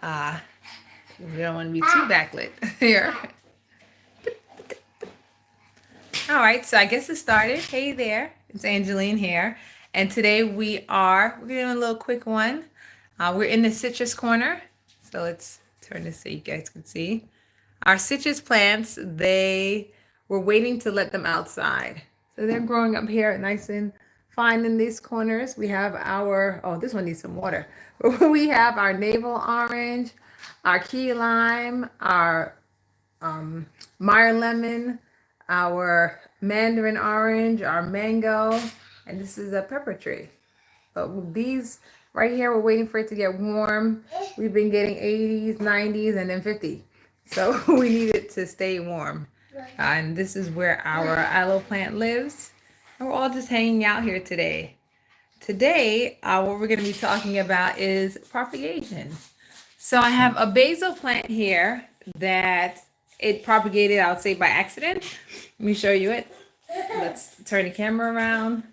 Uh, we don't want to be too backlit here. All right, so I guess it started. Hey there, it's Angeline here, and today we're doing a little quick one. We're in the citrus corner, so let's turn this so you guys can see. Our citrus plants, they we're waiting to let them outside, so they're growing up here nice and fine in these corners. We have this one needs some water. We have our navel orange, our key lime, our Meyer lemon, our mandarin orange, our mango, and this is a pepper tree. But these right here, we're waiting for it to get warm. We've been getting 80s, 90s, and then 50. So we need it to stay warm. And this is where our aloe plant lives. And we're all just hanging out here today. Today, what we're going to be talking about is propagation. So I have a basil plant here that it propagated, I would say, by accident. Let me show you it. Let's turn the camera around.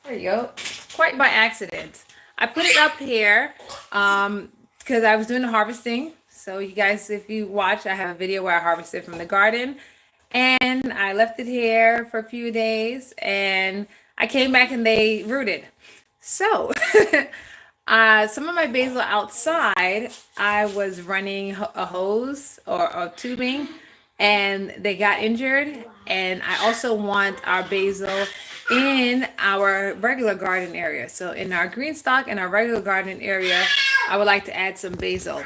There you go. Quite by accident. I put it up here because I was doing the harvesting. So you guys, if you watch, I have a video where I harvested from the garden. And I left it here for a few days. And I came back and they rooted. So some of my basil outside, I was running a hose or tubing, and they got injured. And I also want our basil in our regular garden area. So in our green stock and our regular garden area, I would like to add some basil.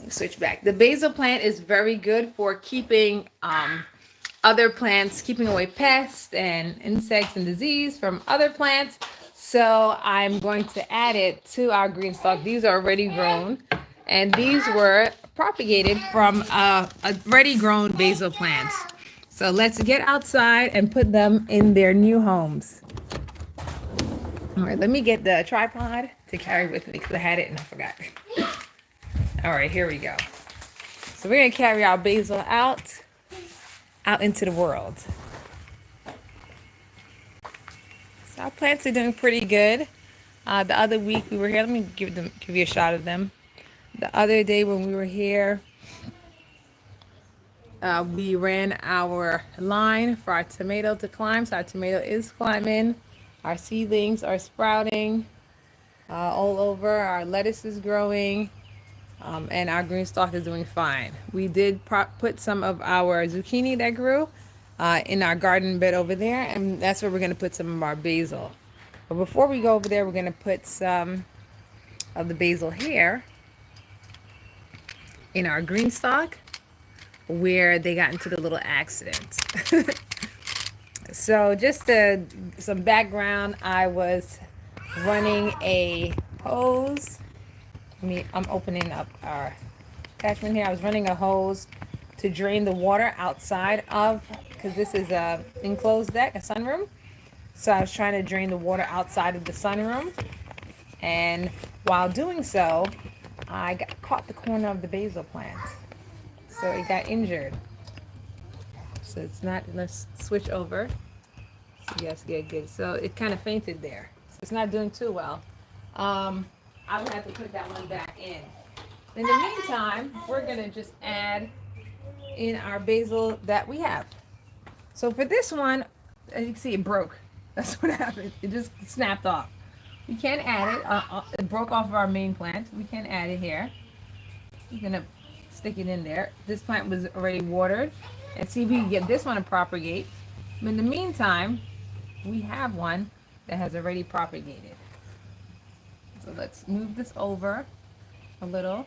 Switch back. The basil plant is very good for keeping other plants, keeping away pests and insects and disease from other plants. So I'm going to add it to our green stock. These are already grown, and these were propagated from a already grown basil plants. So let's get outside and put them in their new homes. All right, let me get the tripod to carry with me because I had it and I forgot. All right, here we go. So we're gonna carry our basil out into the world. So our plants are doing pretty good. The other week we were here. Let me give you a shot of them. The other day when we were here, we ran our line for our tomato to climb. So our tomato is climbing. Our seedlings are sprouting all over. Our lettuce is growing. And our green stalk is doing fine. We did put some of our zucchini that grew in our garden bed over there, and that's where we're going to put some of our basil. But before we go over there, we're going to put some of the basil here in our green stalk where they got into the little accident. So just some background, I was running a hose. I'm opening up our attachment here. I was running a hose to drain the water outside of, because this is a enclosed deck, a sunroom. So I was trying to drain the water outside of the sunroom. And while doing so, I caught the corner of the basil plant. So it got injured. So it's not, let's switch over. So you guys get good. So it kind of fainted there. So it's not doing too well. I would have to put that one back in. In the meantime, we're going to just add in our basil that we have. So for this one, as you can see, it broke. That's what happened. It just snapped off. We can't add it. It broke off of our main plant. We can't add it here. We're going to stick it in there. This plant was already watered. And see if we can get this one to propagate. In the meantime, we have one that has already propagated. So let's move this over a little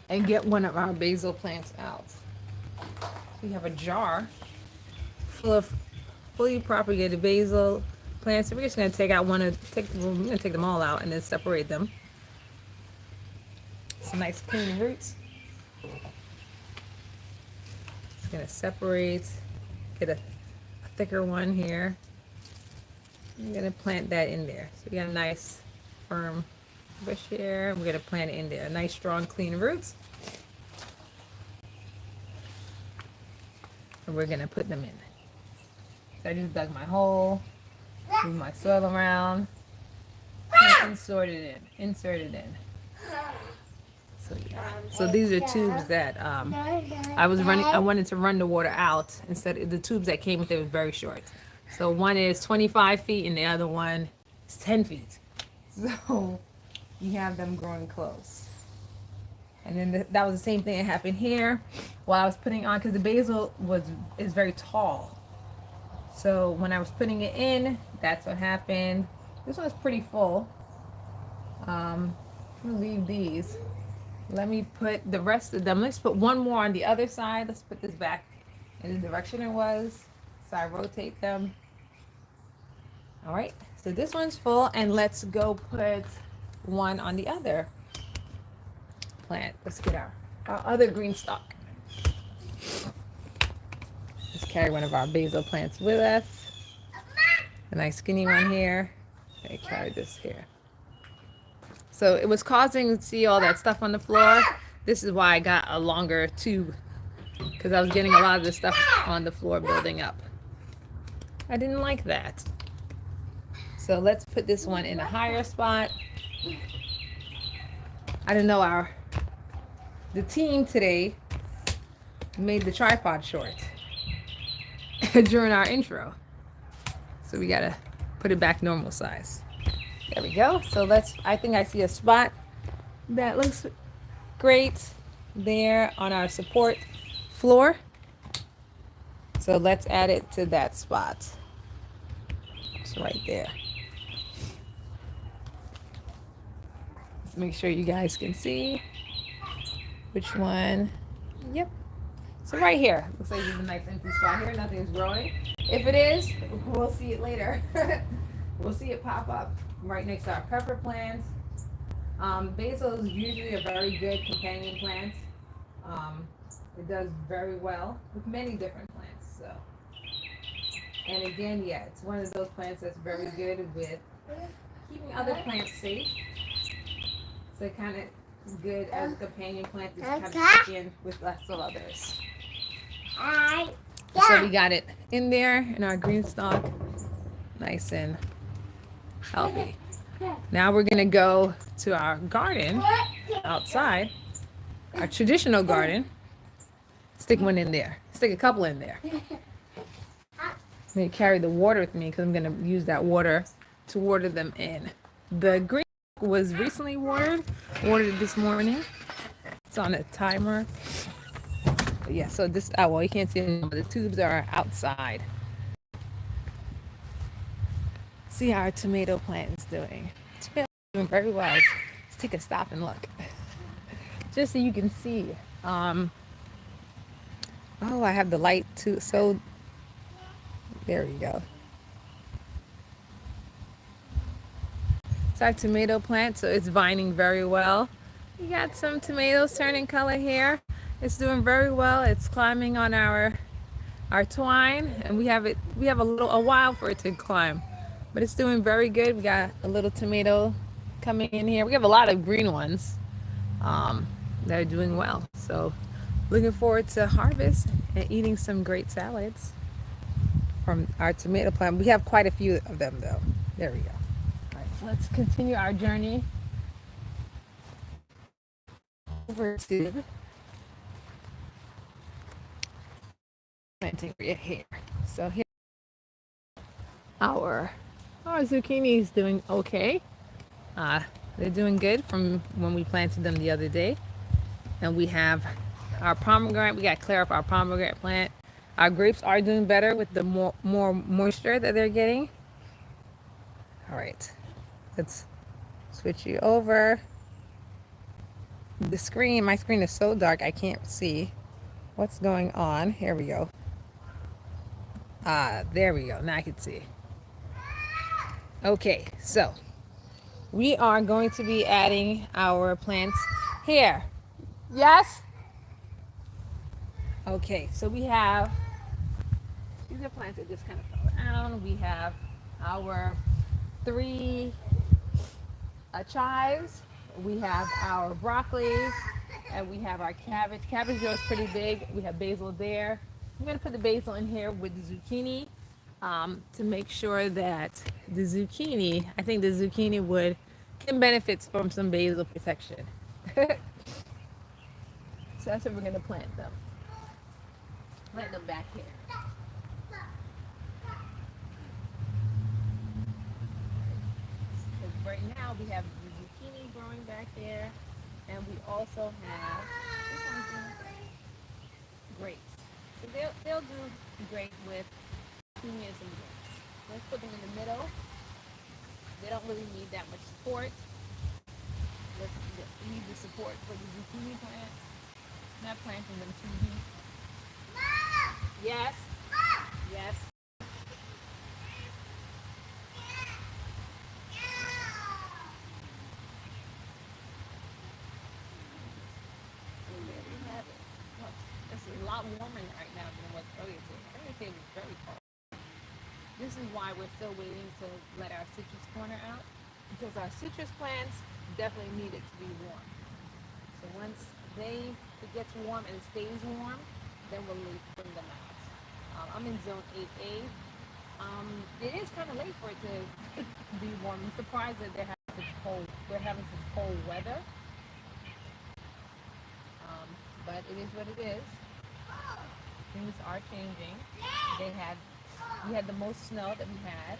and get one of our basil plants out. So we have a jar full of fully propagated basil plants. So we're just going to take out we're going to take them all out and then separate them. Some nice clean roots. Just going to separate, get a thicker one here. I'm going to plant that in there. So we got a nice firm bush here. We're going to plant it in there. Nice, strong, clean roots. And we're going to put them in. So I just dug my hole, move my soil around. inserted in. So yeah. So these are tubes that I was running. I wanted to run the water out instead of the tubes that came with it was very short. So one is 25 feet and the other one is 10 feet. So you have them growing close. And then that was the same thing that happened here while I was putting on, because the basil is very tall. So when I was putting it in, that's what happened. This one's pretty full. I'm gonna leave these. Let me put the rest of them. Let's put one more on the other side. Let's put this back in the direction it was. So I rotate them. All right. So this one's full, and let's go put one on the other plant. Let's get our other green stalk. Let's carry one of our basil plants with us. A nice skinny one here. Okay, carry this here. So it was causing, see all that stuff on the floor. This is why I got a longer tube, because I was getting a lot of the stuff on the floor building up. I didn't like that. So let's put this one in a higher spot. I didn't know the team today made the tripod short during our intro. So we gotta put it back normal size. There we go. So I think I see a spot that looks great there on our support floor. So let's add it to that spot. It's right there. Let's make sure you guys can see which one. Yep. So right here, looks like there's a nice empty spot here. Nothing's growing. If it is, we'll see it later. We'll see it pop up right next to our pepper plants. Basil is usually a very good companion plant. It does very well with many different plants. So, and again, yeah, it's one of those plants that's very good with keeping other plants safe. So kind of good as a companion plant to kind of stick in with less of others. So we got it in there in our green stalk, nice and healthy. Now we're gonna go to our garden outside, our traditional garden. Stick one in there. Stick a couple in there. I'm gonna carry the water with me because I'm gonna use that water to water them in. The green was recently watered this morning. It's on a timer. But yeah, so this, well, you can't see them, but the tubes are outside. See how our tomato plant is doing. It's doing very well. Let's take a stop and look. Just so you can see. Oh, I have the light too. So there we go. It's our tomato plant, so it's vining very well. We got some tomatoes turning color here. It's doing very well. It's climbing on our twine, and we have a while for it to climb, but it's doing very good. We got a little tomato coming in here. We have a lot of green ones that are doing well. So looking forward to harvest and eating some great salads from our tomato plant. We have quite a few of them though. There we go. All right, so let's continue our journey over to planting area here. So here our zucchini is doing okay. They're doing good from when we planted them the other day. And we have our pomegranate. We got to clear up our pomegranate plant. Our grapes are doing better with the more moisture that they're getting. All right, let's switch you over. My screen is so dark I can't see what's going on. Here we go. There we go. Now I can see. Okay, so we are going to be adding our plants here. Yes? Okay, so we have, these are plants that just kind of fell down. We have our 3 chives. We have our broccoli, and we have our cabbage. Cabbage grows pretty big. We have basil there. I'm going to put the basil in here with the zucchini to make sure that the zucchini, I think the zucchini would can benefit from some basil protection. So that's what we're gonna plant them. Plant them back here. Because right now we have the zucchini growing back there, and we also have this one's doing grapes. So they'll do great with petunias and grapes. Let's put them in the middle. They don't really need that much support. Let's need the support for the zucchini plant. Not planting them too deep. Yes. Yes. And there we have it. Look, it's a lot warmer right now than it was earlier today. Earlier today was very cold. This is why we're still waiting to let our citrus corner out, because our citrus plants definitely need it to be warm. So once it gets warm and it stays warm, then we'll bring them out. I'm in zone 8A. It is kind of late for it to be warm. I'm surprised that they're having such cold weather. But it is what it is. Things are changing. We had the most snow that we had.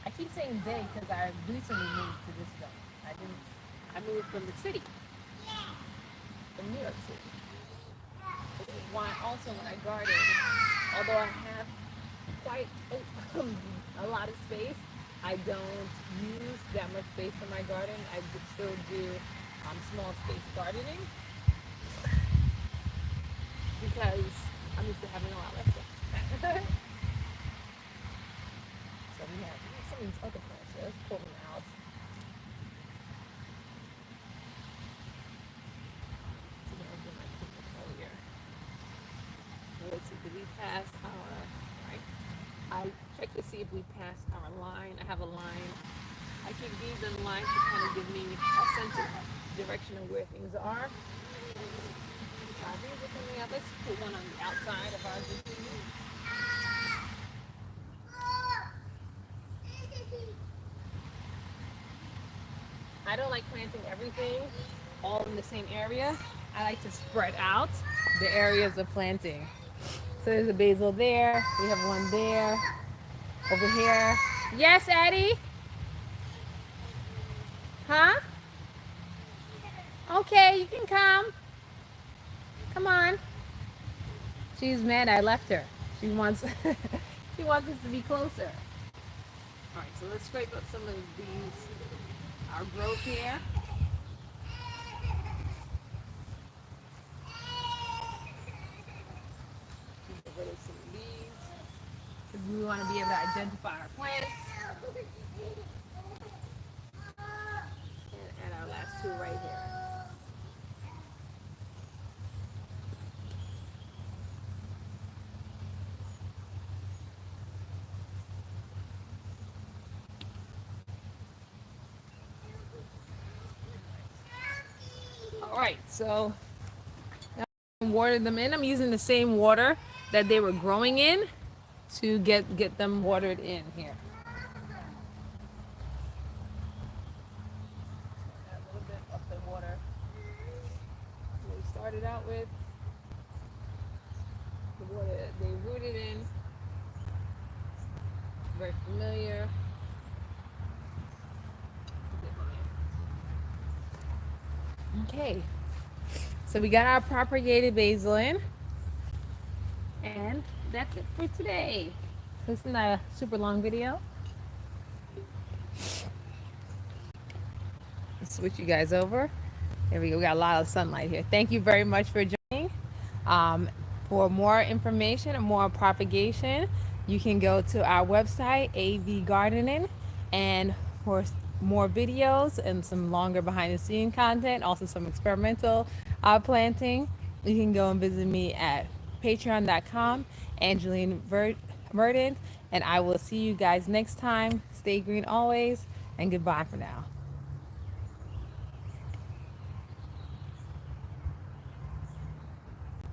I keep saying they because I recently moved to this zone. I moved from the city, from New York City. Which is why also when I garden, although I have quite a lot of space, I don't use that much space for my garden. I still do small space gardening because I'm used to having a lot less space. So we have some of these other plants. So let's pull them out. Let's see, did we pass our, right? I check to see if we passed our line. I have a line. I keep these in line to kind of give me a sense of direction of where things are. These are coming out. Let's put one on the outside of our zucchini. I don't like planting everything all in the same area. I like to spread out the areas of planting. So there's a basil there. We have one there. Over here. Yes, Addie? Huh? Okay, you can come. Come on. She's mad I left her. She wants she wants us to be closer. Alright, so let's scrape up some of these our growth here. Get rid of some of these. Because we want to be able to identify our plants. And our last two right here. Alright, so now I water them in. I'm using the same water that they were growing in to get them watered in here. A little bit of the water we started out with. The water that they rooted in. Very familiar. Okay, so we got our propagated basil in, and that's it for today. This is not a super long video. Let's switch you guys over. There we go. We got a lot of sunlight here. Thank you very much for joining. For more information and more propagation, you can go to our website, AV Gardening, and for more videos and some longer behind the scene content, also some experimental planting, you can go and visit me at patreon.com, Angeline Verdant, and I will see you guys next time. Stay green always, and goodbye for now.